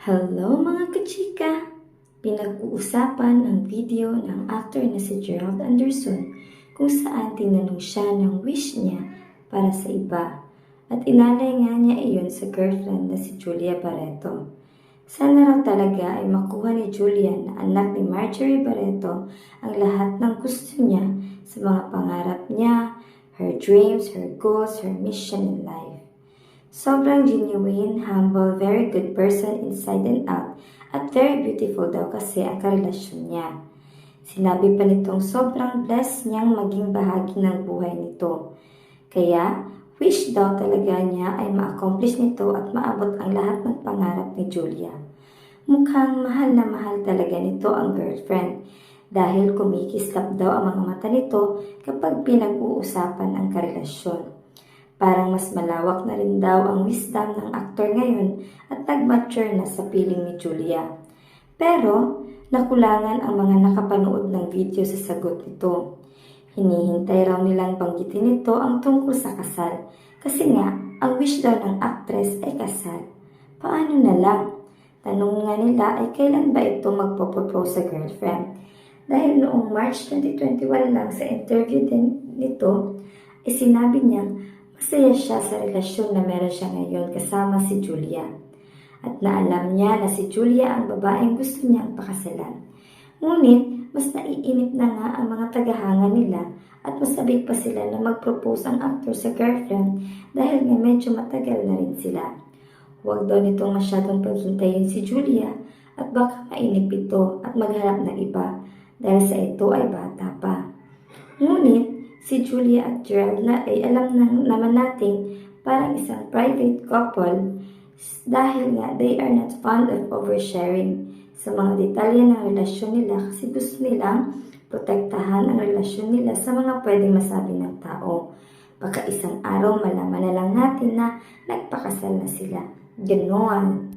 Hello mga kachika! Pinag-uusapan ang video ng actor na si Gerald Anderson kung saan tinanong siya ng wish niya para sa iba at inalay nga niya iyon sa girlfriend na si Julia Barreto. Sana raw talaga ay makuha ni Julia na anak ni Marjorie Barreto ang lahat ng gusto niya sa mga pangarap niya, her dreams, her goals, her mission in life. Sobrang genuine, humble, very good person inside and out at very beautiful daw kasi ang karelasyon niya. Sinabi pa nitong sobrang blessed niyang maging bahagi ng buhay nito. Kaya, wish daw talaga niya ay ma-accomplish nito at maabot ang lahat ng pangarap ni Julia. Mukhang mahal na mahal talaga nito ang girlfriend dahil kumikislap daw ang mga mata nito kapag pinag-uusapan ang karelasyon. Parang mas malawak na rin daw ang wisdom ng aktor ngayon at nag-mature na sa piling ni Julia. Pero, nakulangan ang mga nakapanood ng video sa sagot nito. Hinihintay raw nilang banggitin nito ang tungkol sa kasal. Kasi nga, ang wish daw ng actress ay kasal. Paano na lang? Tanong nga nila ay kailan ba ito magpo-propose sa girlfriend? Dahil noong March 2021 lang sa interview din nito, ay sinabi niyang masaya siya sa relasyon na meron siya ngayon kasama si Julia. At naalam niya na si Julia ang babaeng gusto niyang pakasalan. Ngunit, mas naiinip na nga ang mga tagahanga nila at masabik pa sila na mag-propose ang actor sa girlfriend dahil nga medyo matagal na rin sila. Huwag daw nitong masyadong paghintayin si Julia at baka mainip ito at maghanap ng iba dahil sa ito ay bata pa. Ngunit, si Julia at Gerald na ay alam naman natin parang isang private couple dahil nga they are not fond of oversharing sa mga detalye ng relasyon nila kasi gusto nilang protektahan ang relasyon nila sa mga pwedeng masabi ng tao. Baka isang araw malaman na lang natin na nagpakasal na sila. Ganon.